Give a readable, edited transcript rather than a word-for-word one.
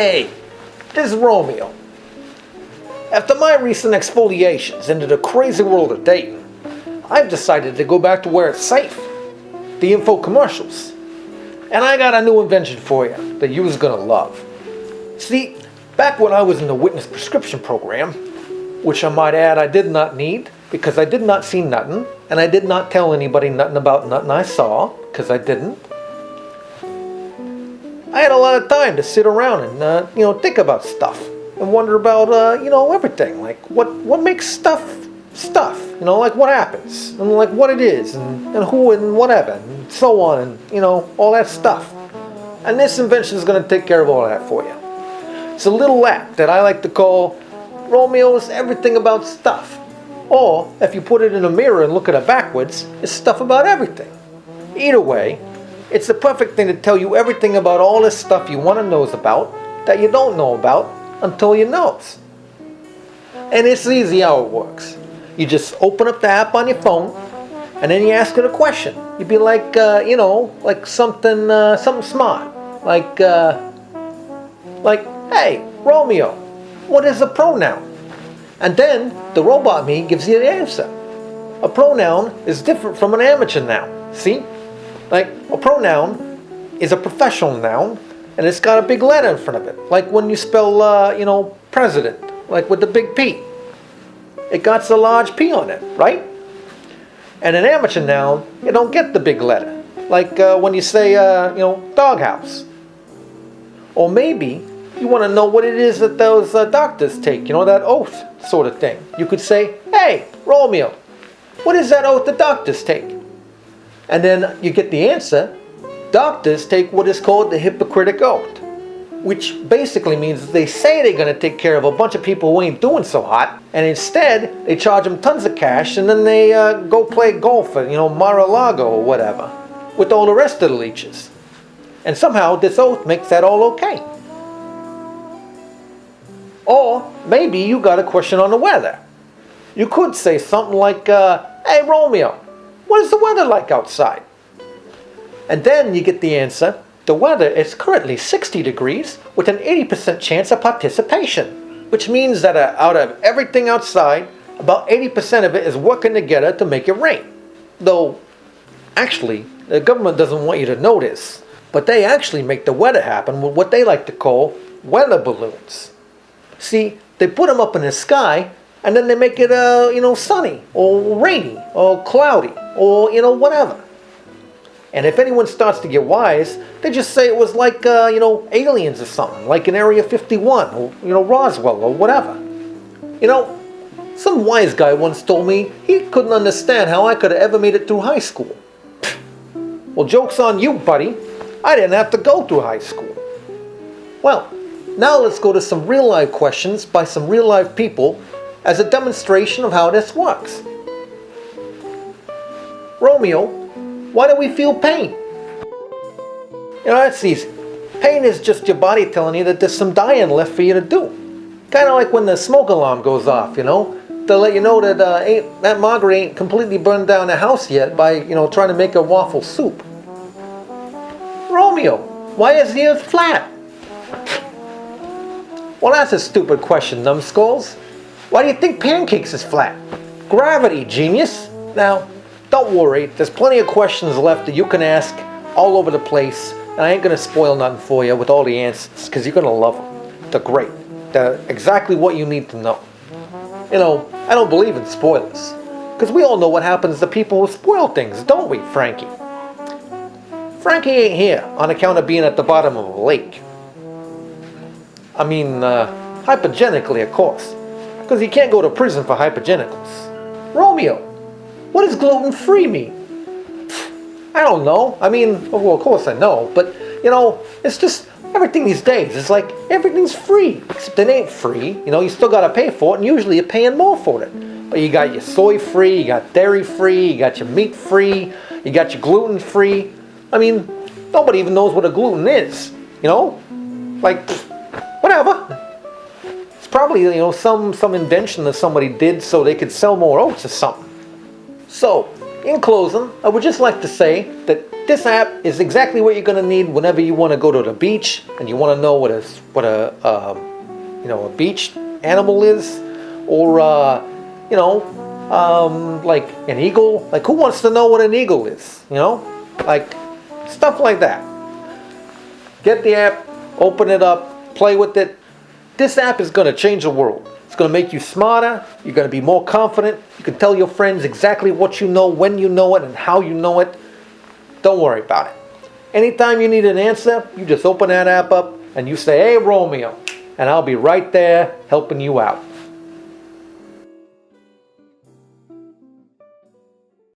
Hey, this is Romeo. After my recent exfoliations into the crazy world of dating, I've decided to go back to where it's safe. The info commercials. And I got a new invention for you that you was gonna love. See, back when I was in the witness prescription program, which I might add I did not need because I did not see nothing, and I did not tell anybody nothing about nothing I saw, because I didn't. I had a lot of time to sit around and, think about stuff and wonder about, everything. Like, what makes stuff, like what happens and like what it is and who and whatever and so on and, all that stuff. And this invention is going to take care of all that for you. It's a little app that I like to call Romeo's Everything About Stuff. Or, if you put it in a mirror and look at it backwards, it's stuff about everything. Either way, it's the perfect thing to tell you everything about all this stuff you want to know about that you don't know about until you know. And it's easy how it works. You just open up the app on your phone and then you ask it a question. You'd be like, like something smart. Like, hey, Romeo, what is a pronoun? And then the robot me gives you the answer. A pronoun is different from an amateur noun. See? Like, a pronoun is a professional noun, and it's got a big letter in front of it. Like when you spell, president, like with the big P. It got a large P on it, right? And an amateur noun, you don't get the big letter. Like when you say, doghouse. Or maybe you want to know what it is that those doctors take, that oath sort of thing. You could say, hey, Romeo, what is that oath the doctors take? And then you get the answer. Doctors take what is called the Hippocratic Oath, which basically means they say they're going to take care of a bunch of people who ain't doing so hot, and instead they charge them tons of cash, and then they go play golf at, Mar-a-Lago or whatever, with all the rest of the leeches. And somehow this oath makes that all okay. Or maybe you got a question on the weather. You could say something like, hey Romeo, what is the weather like outside? And then you get the answer. The weather is currently 60 degrees with an 80% chance of participation, which means that out of everything outside, about 80% of it is working together to make it rain. Though, actually, the government doesn't want you to know this, but they actually make the weather happen with what they like to call weather balloons. See, they put them up in the sky, and then they make it, sunny, or rainy, or cloudy, or, whatever. And if anyone starts to get wise, they just say it was like, aliens or something, like in Area 51, or, Roswell, or whatever. Some wise guy once told me he couldn't understand how I could have ever made it through high school. Well, joke's on you, buddy. I didn't have to go through high school. Well, now let's go to some real-life questions by some real-life people as a demonstration of how this works. Romeo, why do we feel pain? That's easy. Pain is just your body telling you that there's some dying left for you to do. Kind of like when the smoke alarm goes off, to let you know that Aunt Margaret ain't completely burned down the house yet by, trying to make a waffle soup. Romeo, why is the earth flat? Well, that's a stupid question, numbskulls. Why do you think pancakes is flat? Gravity, genius. Now, don't worry, there's plenty of questions left that you can ask all over the place, and I ain't going to spoil nothing for you with all the answers, because you're going to love them. They're great. They're exactly what you need to know. I don't believe in spoilers, because we all know what happens to people who spoil things, don't we, Frankie? Frankie ain't here on account of being at the bottom of a lake. I mean, hypogenically, of course, because he can't go to prison for hypogenicals. Romeo, what does gluten-free mean? I don't know. I mean, well, of course I know, but, it's just everything these days. It's like everything's free, except it ain't free. You still got to pay for it, and usually you're paying more for it. But you got your soy-free, you got dairy-free, you got your meat-free, you got your gluten-free. I mean, nobody even knows what a gluten is, Like, whatever. It's probably, some invention that somebody did so they could sell more oats or something. So, in closing, I would just like to say that this app is exactly what you're going to need whenever you want to go to the beach and you want to know what a beach animal is, or like an eagle. Like, who wants to know what an eagle is? Like stuff like that. Get the app, open it up, play with it. This app is going to change the world. It's going to make you smarter. You're going to be more confident. You can tell your friends exactly what you know, when you know it, and how you know it. Don't worry about it. Anytime you need an answer, you just open that app up and you say, "Hey, Romeo," and I'll be right there helping you out.